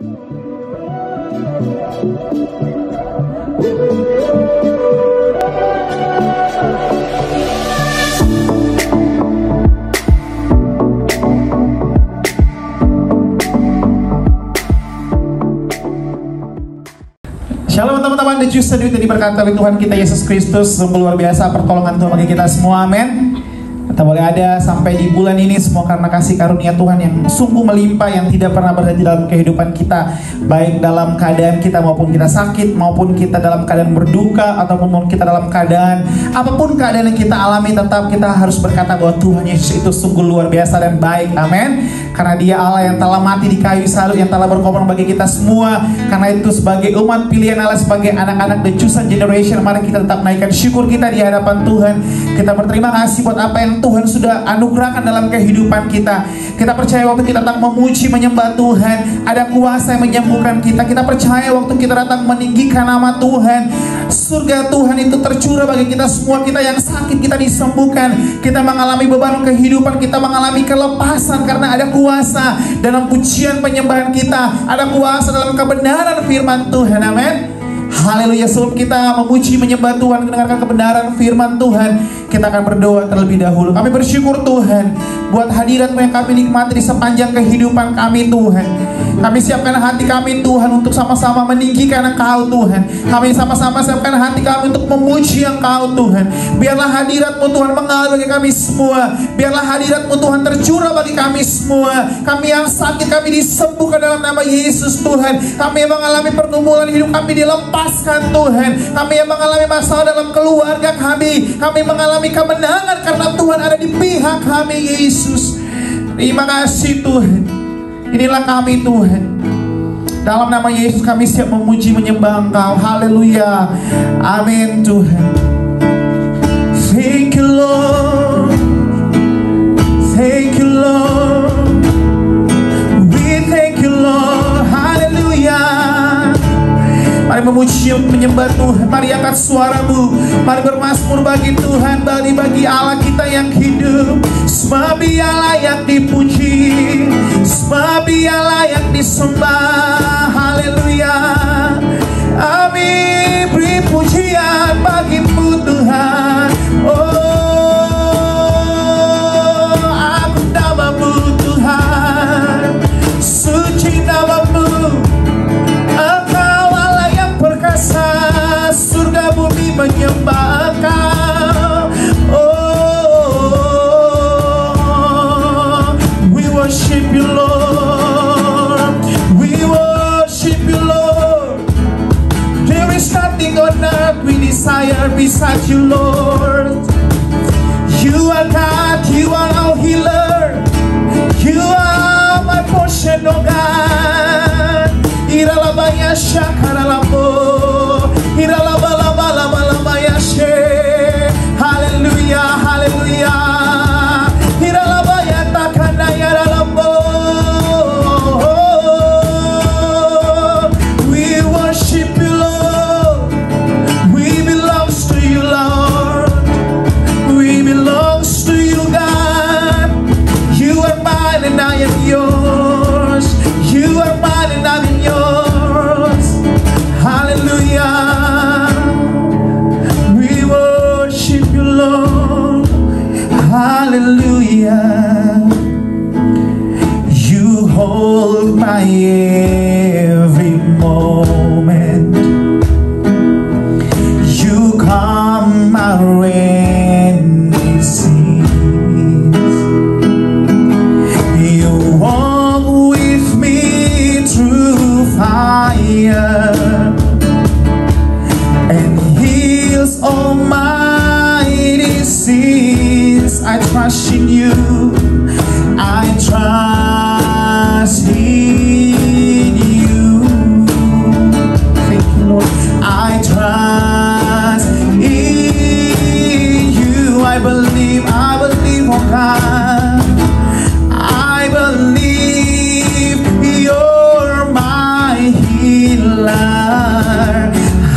Shalom teman-teman, The Just Seduit yang diberkati oleh Tuhan kita Yesus Kristus. Sungguh luar biasa pertolongan Tuhan bagi kita semua, amin. Kita boleh ada sampai di bulan ini semua karena kasih karunia Tuhan yang sungguh melimpah, yang tidak pernah berhenti dalam kehidupan kita, baik dalam keadaan kita maupun kita sakit, maupun kita dalam keadaan berduka, ataupun kita dalam keadaan apapun keadaan yang kita alami, tetap kita harus berkata bahwa Tuhan Yesus itu sungguh luar biasa dan baik, amin. Karena Dia Allah yang telah mati di kayu salib, yang telah berkorban bagi kita semua. Karena itu sebagai umat pilihan Allah, sebagai anak-anak The Chosen Generation, mari kita tetap naikkan syukur kita di hadapan Tuhan. Kita berterima kasih buat apa yang Tuhan sudah anugerahkan dalam kehidupan kita. Kita percaya waktu kita datang memuji, menyembah Tuhan, ada kuasa yang menyembuhkan kita. Kita percaya waktu kita datang meninggikan nama Tuhan, surga Tuhan itu tercurah bagi kita semua. Kita yang sakit, kita disembuhkan. Kita mengalami beban kehidupan, kita mengalami kelepasan karena ada kuasa dalam pujian penyembahan kita. Ada kuasa dalam kebenaran firman Tuhan, amin. Haleluya. Sebelum kita memuji, menyembah Tuhan, mendengarkan kebenaran firman Tuhan, kita akan berdoa terlebih dahulu. Kami bersyukur Tuhan buat hadirat-Mu yang kami nikmati di sepanjang kehidupan kami Tuhan. Kami siapkan hati kami Tuhan untuk sama-sama meninggikan Engkau Tuhan. Kami sama-sama siapkan hati kami untuk memuji Engkau Tuhan. Biarlah hadirat-Mu Tuhan mengalir bagi kami semua. Biarlah hadirat-Mu Tuhan tercurah bagi kami semua. Kami yang sakit, kami disembuhkan dalam nama Yesus Tuhan. Kami yang mengalami pergumulan hidup, kami dilepaskan Tuhan. Kami yang mengalami masalah dalam keluarga kami, kami mengalami kemenangan karena Tuhan ada di pihak kami Yesus. Terima kasih Tuhan. Inilah kami Tuhan. Dalam nama Yesus kami siap memuji, menyembah Engkau. Haleluya. Amin Tuhan. Thank you Lord. Thank you Lord. We thank you Lord. Haleluya. Mari memuji, menyembah Tuhan. Mari angkat suaramu. Mari bermazmur bagi Tuhan, bagi Allah kita yang hidup. Sebab Dia layak dipuji, sebab Dia layak disembah. Haleluya. Amin. Beri pujian bagimu Tuhan. Oh, aku namamu Tuhan, suci namamu. Engkau Allah yang perkasa, surga bumi menyembah Engkau. Oh, we worship you Lord, we worship you Lord. There is nothing on earth we desire beside you Lord. You are God, you are our healer, you are my portion, oh God. Iralabaya shakaralambo, iralabalabalabalabaya she. Hallelujah, hallelujah. Iralabaya takanaya ralambo. We worship you Lord, we belongs to you Lord, we belongs to you God. You are mine and I am yours, you are mine and I am yours. Hallelujah. We worship you Lord. Hallelujah. You hold my every moment, you calm my rainy seas. You walk with me through fire and heals all my disease. I trust in you, I trust in you. Thank you Lord. I trust in you. I believe, oh God. I believe you're my healer.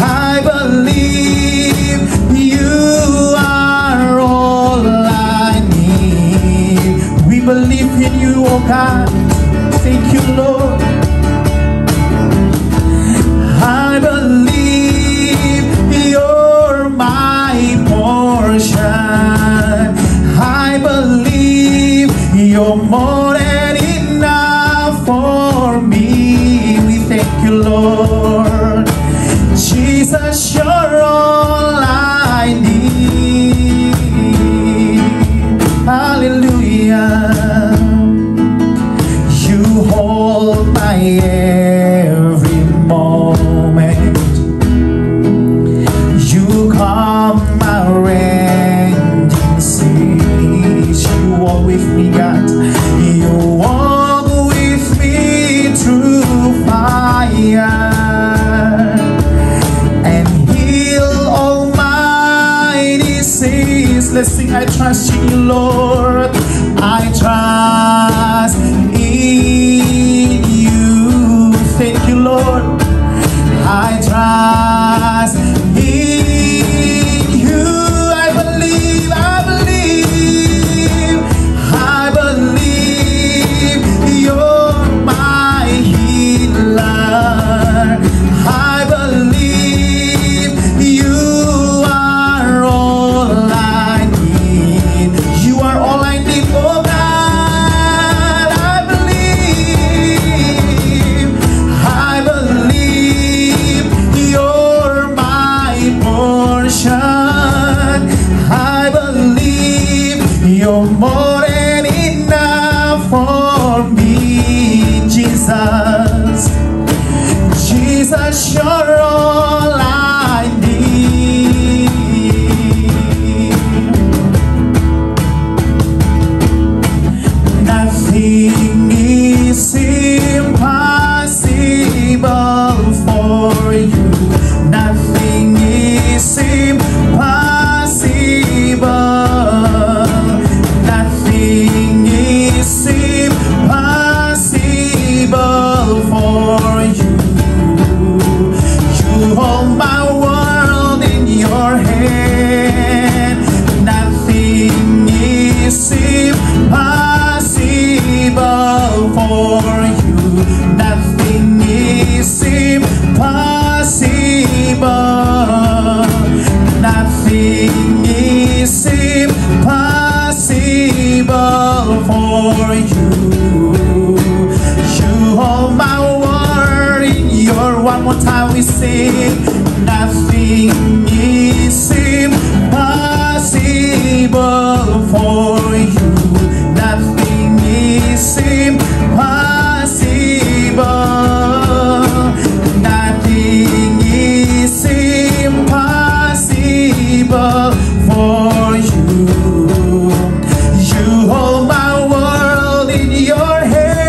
I believe you are all I need. We believe in you, oh God. Thank you, Lord. I trust in you, Lord. I trust in you. Thank you, Lord. I trust in you. I believe, I believe, I believe you're my healer. I believe you are all I need. You are all I need, oh God. I believe you're my portion. I believe you're more than enough for me, Jesus. Jesus, you're all I need. Nothing is impossible for you. Nothing is impossible. Nothing is impossible for you. You hold my world in your hand. Nothing is impossible for you. Nothing is impossible. Nothing is impossible for you. You hold my word in your. One more time we sing. Nothing is impossible for you. Nothing is impossible. Nothing is impossible for you. You hold my world in your hand.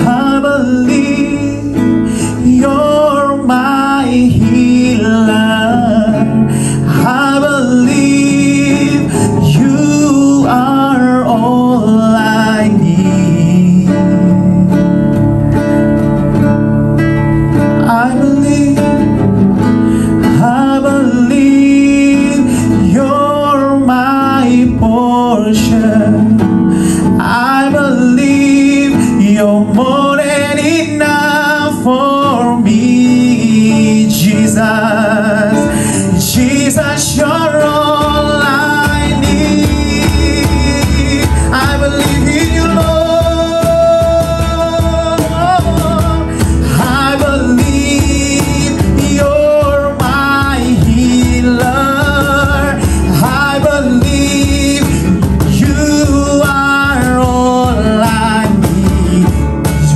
I believe you're my healer. I believe you are all I need. I believe you're my portion. I believe you're more than enough for me, Jesus. Jesus, you're all I need. I believe in you, Lord. I believe you're my healer. I believe you are all I need.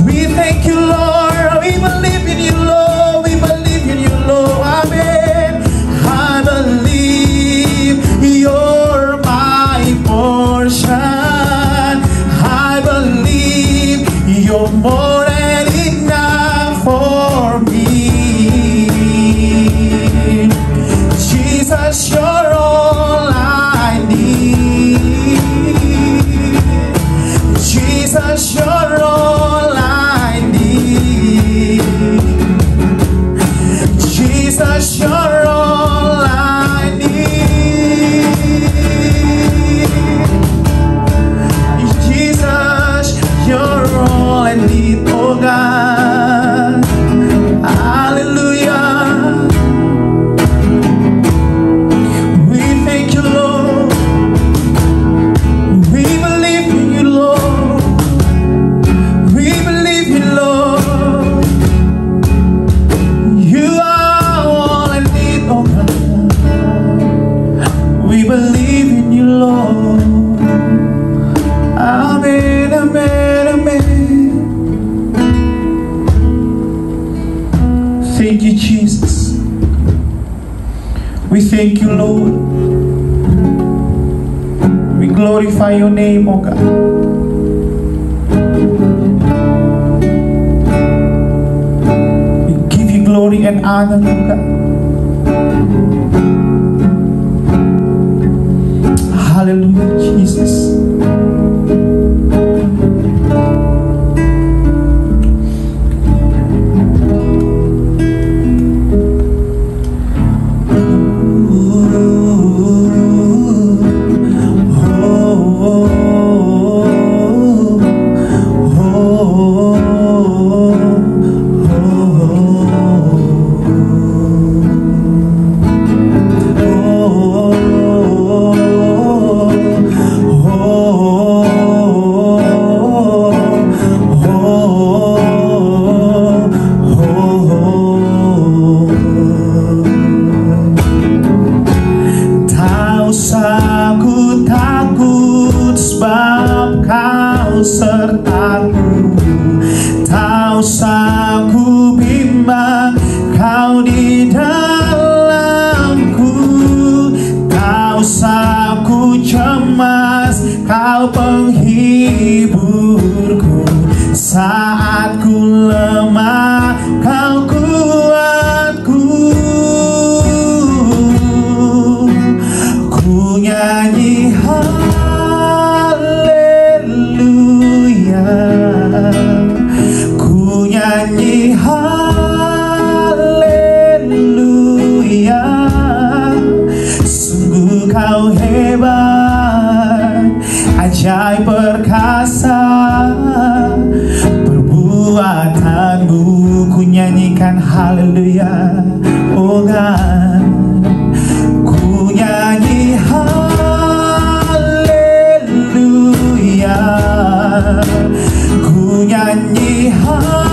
We thank you, Lord. We believe in you, Lord. We believe in you, Lord. Amen. I believe you're my portion. I believe you're more than enough for me. Jesus, you're all I need. Jesus, you're all I need. Jesus, you're all I need. Jesus, you're all I need, oh God. Hallelujah. We thank you, Lord. We believe in you, Lord. We believe in you, Lord. You are all I need, oh God. We believe in you, Lord. Amen, amen, amen. Thank you, Jesus. We thank you, Lord. We glorify your name, oh God. We give you glory and honor, oh God. Haleluya Jesus. Sertaku, tak usah ku bimbang, kau di dalamku, tak usah ku cemas, kau penghiburku, saat ku lemah, kau kuatku, ku nyanyi ku nyanyi haleluya, sungguh kau hebat, ajaib perkasa perbuatanmu, ku nyanyikan haleluya, oh God, ku nyanyi haleluya, ku nyanyi haleluya,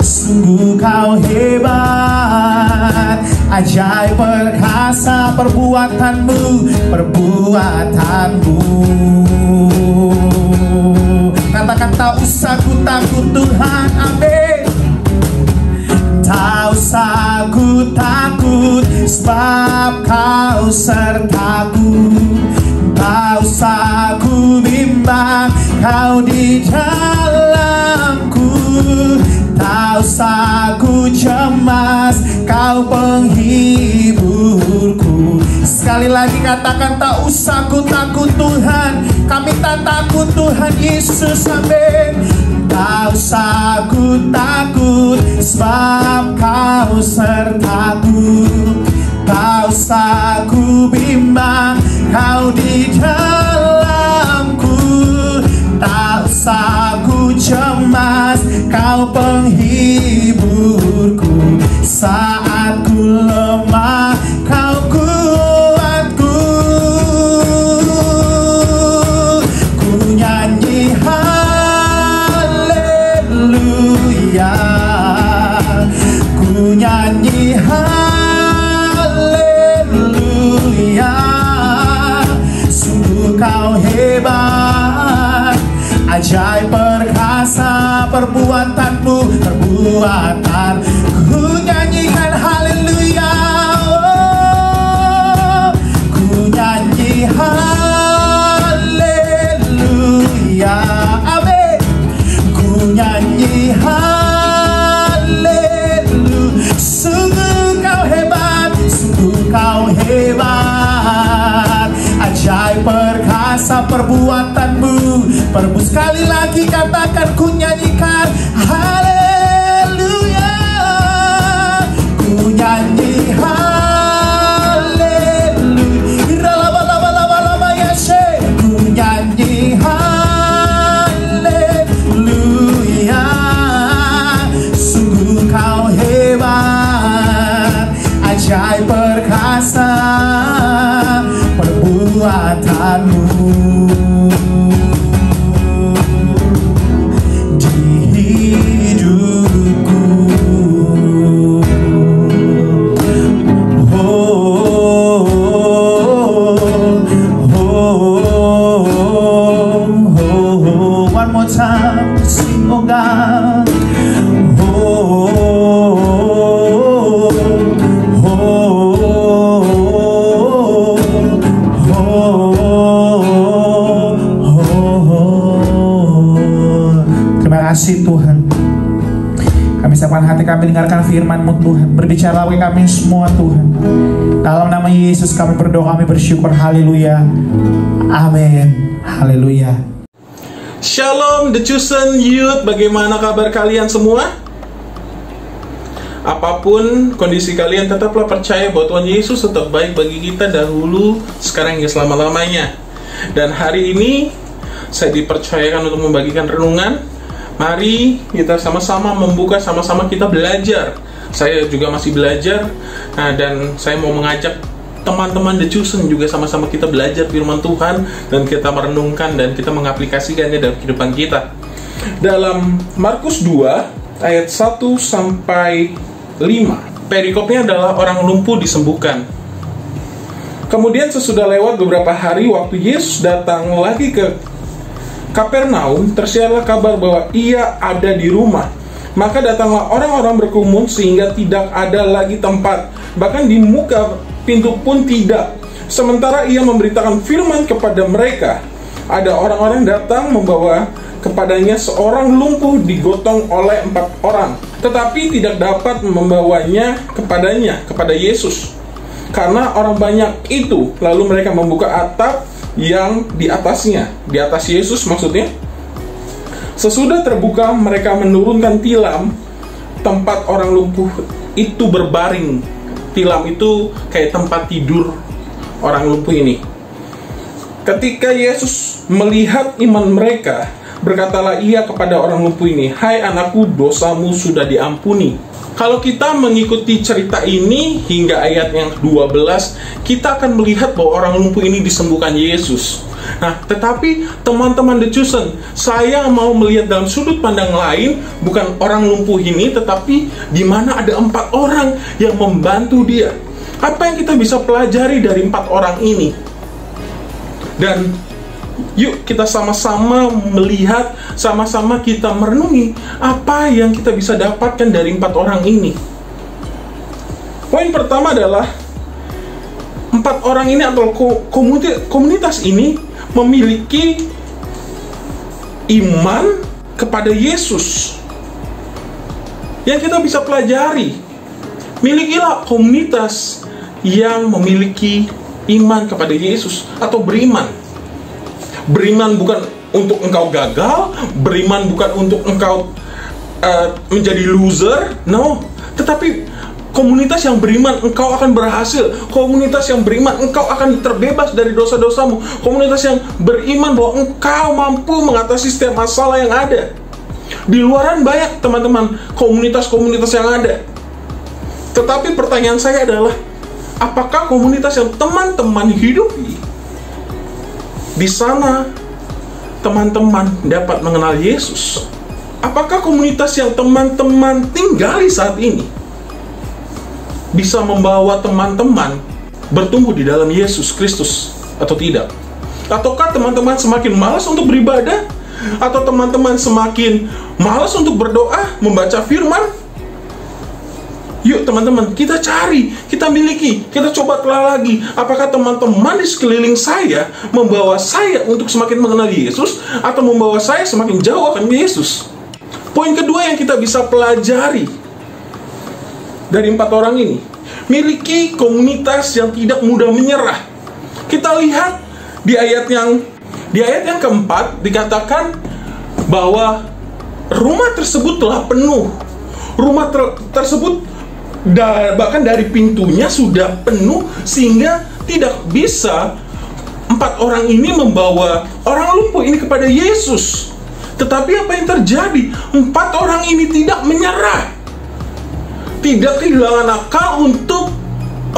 sungguh kau hebat, ajaib perkasa perbuatanmu, perbuatanmu. Katakan tak usah ku takut Tuhan, amin. Tak usah ku takut, sebab kau sertaku, tak usah ku bimbang, kau di dalamku, tak usah ku cemas, kau penghiburku. Sekali lagi katakan tak usah ku takut Tuhan, kami tak takut Tuhan Yesus, amin. Tak usah ku takut, sebab kau sertaku, tak usah ku bimbang, kau di dalamku, tak usah ku cemas, kau penghiburku, saat ku lemah, kau kuatku, ku nyanyi haleluya, ku nyanyi haleluya, sungguh kau hebat, ajaib perkasa perbuatanmu, perbuatan, ku nyanyikan haleluya, oh, ku nyanyi haleluya, amin, ku nyanyi haleluya, sungguh kau hebat, sungguh kau hebat, ajaib perkasa perbuatanmu, sekali lagi katakan ku nyanyikan haleluya, ku nyanyi haleluya, ku nyanyi haleluya, sungguh kau hebat, ajaib perkasa perbuatanmu. Di Gerakkan hati kami, dengarkan firman-Mu Tuhan. Berbicara bagi kami semua Tuhan. Dalam nama Yesus kami berdoa, kami bersyukur. Haleluya. Amin. Haleluya. Shalom The Chosen Youth. Bagaimana kabar kalian semua? Apapun kondisi kalian, tetaplah percaya bahwa Tuhan Yesus tetap baik bagi kita dahulu, sekarang hingga selama-lamanya. Dan hari ini saya dipercayakan untuk membagikan renungan. Mari kita sama-sama membuka, sama-sama kita belajar. Saya juga masih belajar, dan saya mau mengajak teman-teman The Chosen juga sama-sama kita belajar firman Tuhan, dan kita merenungkan dan kita mengaplikasikannya dalam kehidupan kita. Dalam Markus 2 ayat 1 sampai 5, perikopnya adalah orang lumpuh disembuhkan. Kemudian sesudah lewat beberapa hari, waktu Yesus datang lagi ke Kapernaum, tersiarlah kabar bahwa ia ada di rumah. Maka datanglah orang-orang berkerumun sehingga tidak ada lagi tempat, bahkan di muka pintu pun tidak. Sementara ia memberitakan firman kepada mereka, ada orang-orang datang membawa kepadanya seorang lumpuh digotong oleh 4 orang, tetapi tidak dapat membawanya kepada Yesus, karena orang banyak itu. Lalu mereka membuka atap yang di atasnya, di atas Yesus maksudnya. Sesudah terbuka, mereka menurunkan tilam tempat orang lumpuh itu berbaring. Tilam itu kayak tempat tidur orang lumpuh ini. Ketika Yesus melihat iman mereka, berkatalah ia kepada orang lumpuh ini, "Hai anakku, dosamu sudah diampuni." Kalau kita mengikuti cerita ini hingga ayat yang 12, kita akan melihat bahwa orang lumpuh ini disembuhkan Yesus. Nah, tetapi teman-teman The Chosen, saya mau melihat dalam sudut pandang lain, bukan orang lumpuh ini, tetapi di mana ada 4 orang yang membantu dia. Apa yang kita bisa pelajari dari 4 orang ini? Dan yuk kita sama-sama melihat, sama-sama kita merenungi apa yang kita bisa dapatkan dari 4 orang ini. Poin pertama adalah 4 orang ini atau komunitas ini memiliki iman kepada Yesus. Yang kita bisa pelajari, milikilah komunitas yang memiliki iman kepada Yesus atau beriman. Beriman bukan untuk engkau gagal, beriman bukan untuk engkau menjadi loser, no. Tetapi komunitas yang beriman, engkau akan berhasil. Komunitas yang beriman, engkau akan terbebas dari dosa-dosamu. Komunitas yang beriman bahwa engkau mampu mengatasi setiap masalah yang ada. Di luaran banyak teman-teman komunitas-komunitas yang ada. Tetapi pertanyaan saya adalah, apakah komunitas yang teman-teman hidupi, di sana teman-teman dapat mengenal Yesus? Apakah komunitas yang teman-teman tinggali saat ini bisa membawa teman-teman bertumbuh di dalam Yesus Kristus atau tidak? Ataukah teman-teman semakin malas untuk beribadah? Atau teman-teman semakin malas untuk berdoa, membaca firman? Yuk teman-teman, kita cari, kita miliki, kita coba telah lagi. Apakah teman-teman di sekeliling saya membawa saya untuk semakin mengenal Yesus, atau membawa saya semakin jauh akan Yesus? Poin kedua yang kita bisa pelajari dari 4 orang ini, miliki komunitas yang tidak mudah menyerah. Kita lihat di ayat yang keempat dikatakan bahwa rumah tersebut telah penuh. Rumah tersebut bahkan dari pintunya sudah penuh, sehingga tidak bisa 4 orang ini membawa orang lumpuh ini kepada Yesus. Tetapi apa yang terjadi? 4 orang ini tidak menyerah, tidak kehilangan akal untuk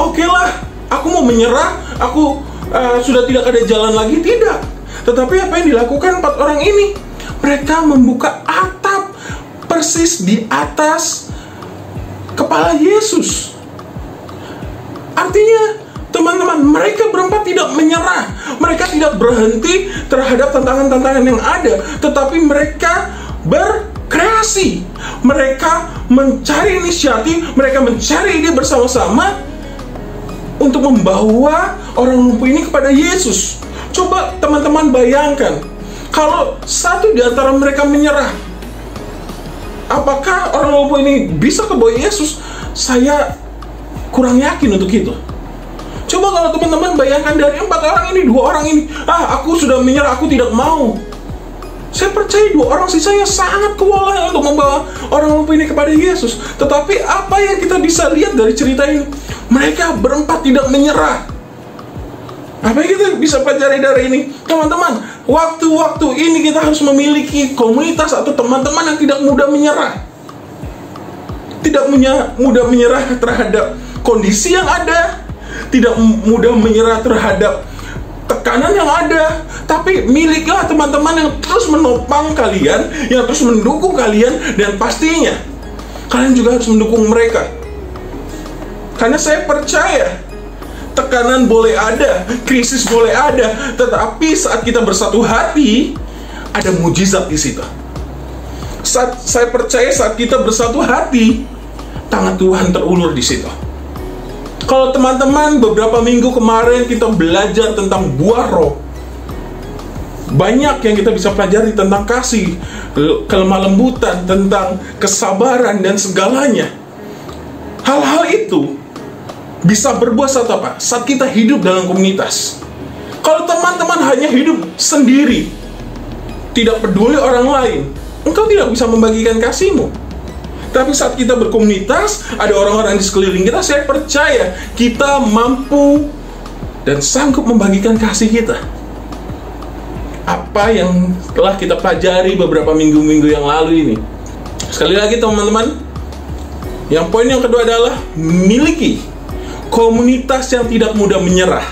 oke lah, aku mau menyerah, aku sudah tidak ada jalan lagi. Tidak. Tetapi apa yang dilakukan 4 orang ini? Mereka membuka atap persis di atas kepala Yesus. Artinya, teman-teman, mereka berempat tidak menyerah. Mereka tidak berhenti terhadap tantangan-tantangan yang ada, tetapi mereka berkreasi. Mereka mencari inisiatif, mereka mencari ide bersama-sama untuk membawa orang lumpuh ini kepada Yesus. Coba teman-teman bayangkan, kalau satu di antara mereka menyerah, apakah orang lumpuh ini bisa kebawa Yesus? Saya kurang yakin untuk itu. Coba kalau teman-teman bayangkan dari 4 orang ini, 2 orang ini, aku sudah menyerah, aku tidak mau. Saya percaya 2 orang sisanya sangat kewalahan untuk membawa orang lumpuh ini kepada Yesus. Tetapi apa yang kita bisa lihat dari cerita ini? Mereka berempat tidak menyerah. Apa yang kita bisa pelajari dari ini? Teman-teman, waktu-waktu ini kita harus memiliki komunitas atau teman-teman yang tidak mudah menyerah. Tidak mudah menyerah terhadap kondisi yang ada. Tidak mudah menyerah terhadap tekanan yang ada, tapi miliklah teman-teman yang terus menopang kalian, yang terus mendukung kalian, dan pastinya kalian juga harus mendukung mereka. Karena saya percaya tekanan boleh ada, krisis boleh ada, tetapi saat kita bersatu hati, ada mujizat di situ. Saya percaya saat kita bersatu hati, tangan Tuhan terulur di situ. Kalau teman-teman beberapa minggu kemarin kita belajar tentang buah roh, banyak yang kita bisa pelajari tentang kasih, kelemah lembutan, tentang kesabaran dan segalanya. Hal-hal itu bisa berbuah saat apa? Saat kita hidup dalam komunitas. Kalau teman-teman hanya hidup sendiri, tidak peduli orang lain, engkau tidak bisa membagikan kasihmu. Tapi saat kita berkomunitas, ada orang-orang di sekeliling kita, saya percaya kita mampu dan sanggup membagikan kasih kita. Apa yang telah kita pelajari beberapa minggu-minggu yang lalu ini. Sekali lagi teman-teman, yang poin yang kedua adalah miliki komunitas yang tidak mudah menyerah.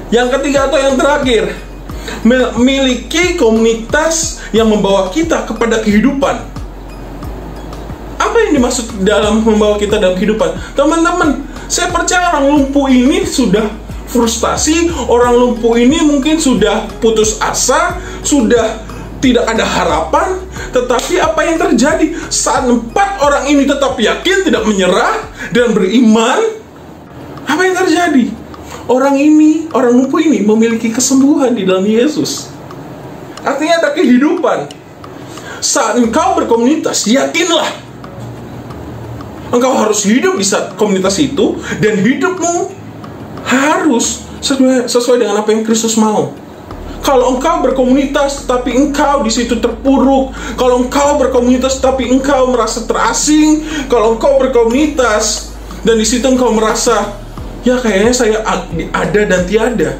Yang ketiga atau yang terakhir, memiliki komunitas yang membawa kita kepada kehidupan. Apa yang dimaksud dalam membawa kita dalam kehidupan? Teman-teman, saya percaya orang lumpuh ini sudah frustasi, orang lumpuh ini mungkin sudah putus asa, sudah tidak ada harapan. Tetapi apa yang terjadi saat 4 orang ini tetap yakin, tidak menyerah, dan beriman? Apa yang terjadi? Orang lumpuh ini memiliki kesembuhan di dalam Yesus. Artinya ada kehidupan. Saat engkau berkomunitas, yakinlah engkau harus hidup di saat komunitas itu, dan hidupmu harus sesuai dengan apa yang Kristus mau. Kalau engkau berkomunitas tapi engkau di situ terpuruk, kalau engkau berkomunitas tapi engkau merasa terasing, kalau engkau berkomunitas dan di situ engkau merasa ya kayaknya saya ada dan tiada,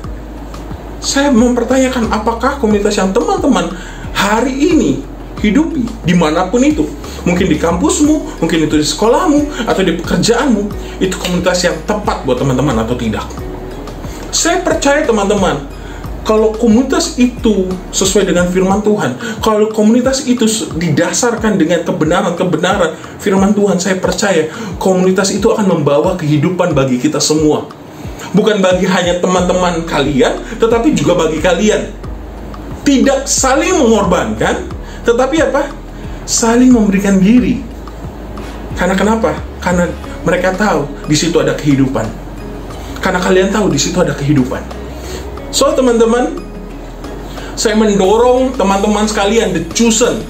saya mempertanyakan apakah komunitas yang teman-teman hari ini hidupi dimanapun itu, mungkin di kampusmu, mungkin itu di sekolahmu, atau di pekerjaanmu, itu komunitas yang tepat buat teman-teman atau tidak. Saya percaya teman-teman, kalau komunitas itu sesuai dengan firman Tuhan, kalau komunitas itu didasarkan dengan kebenaran firman Tuhan, saya percaya komunitas itu akan membawa kehidupan bagi kita semua. Bukan bagi hanya teman-teman kalian, tetapi juga bagi kalian. Tidak saling mengorbankan, tetapi apa? Saling memberikan diri. Karena kenapa? Karena mereka tahu di situ ada kehidupan. Karena kalian tahu di situ ada kehidupan. So teman-teman, saya mendorong teman-teman sekalian, The Chosen,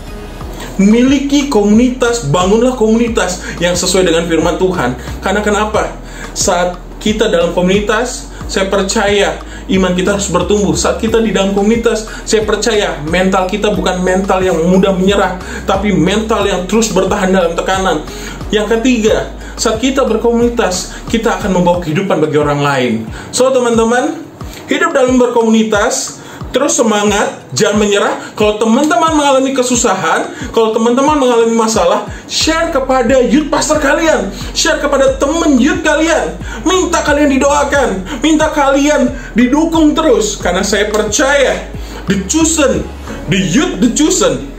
miliki komunitas, bangunlah komunitas yang sesuai dengan firman Tuhan. Karena kenapa? Saat kita dalam komunitas, saya percaya iman kita harus bertumbuh. Saat kita di dalam komunitas, saya percaya mental kita bukan mental yang mudah menyerah, tapi mental yang terus bertahan dalam tekanan. Yang ketiga, saat kita berkomunitas, kita akan membawa kehidupan bagi orang lain. So teman-teman, hidup dalam berkomunitas, terus semangat, jangan menyerah. Kalau teman-teman mengalami kesusahan, kalau teman-teman mengalami masalah, share kepada youth pastor kalian, share kepada teman youth kalian, minta kalian didoakan, minta kalian didukung terus. Karena saya percaya The Chosen, the youth The Chosen,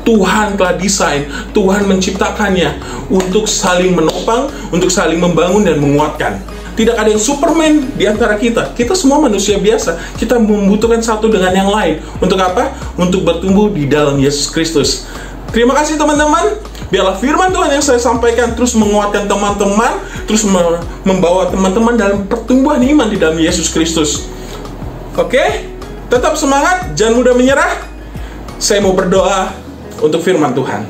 Tuhan telah desain, Tuhan menciptakannya untuk saling menopang, untuk saling membangun dan menguatkan. Tidak ada yang Superman di antara kita. Kita semua manusia biasa. Kita membutuhkan satu dengan yang lain. Untuk apa? Untuk bertumbuh di dalam Yesus Kristus. Terima kasih teman-teman. Biarlah firman Tuhan yang saya sampaikan terus menguatkan teman-teman, terus membawa teman-teman dalam pertumbuhan iman di dalam Yesus Kristus. Oke? Tetap semangat, jangan mudah menyerah. Saya mau berdoa untuk firman Tuhan.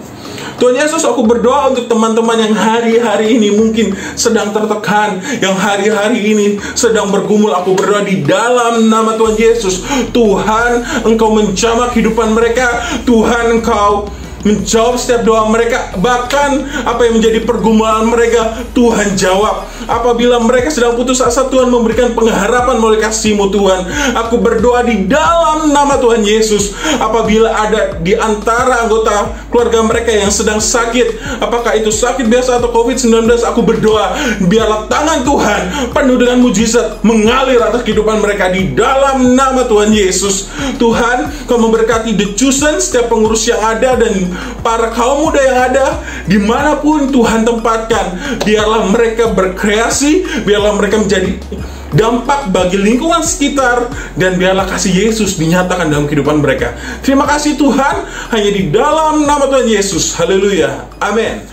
Tuhan Yesus, aku berdoa untuk teman-teman yang hari-hari ini mungkin sedang tertekan, yang hari-hari ini sedang bergumul. Aku berdoa di dalam nama Tuhan Yesus, Tuhan, Engkau menjamah kehidupan mereka. Tuhan, Engkau menjawab setiap doa mereka. Bahkan apa yang menjadi pergumulan mereka, Tuhan jawab. Apabila mereka sedang putus asa, Tuhan memberikan pengharapan melalui kasih-Mu, Tuhan. Aku berdoa di dalam nama Tuhan Yesus, apabila ada di antara anggota keluarga mereka yang sedang sakit, apakah itu sakit biasa atau COVID-19, aku berdoa, biarlah tangan Tuhan penuh dengan mujizat mengalir atas kehidupan mereka di dalam nama Tuhan Yesus. Tuhan, Kau memberkati The Chosen, setiap pengurus yang ada, dan para kaum muda yang ada dimanapun Tuhan tempatkan. Biarlah mereka berkreasi, biarlah mereka menjadi dampak bagi lingkungan sekitar, dan biarlah kasih Yesus dinyatakan dalam kehidupan mereka. Terima kasih Tuhan, hanya di dalam nama Tuhan Yesus. Haleluya, amin.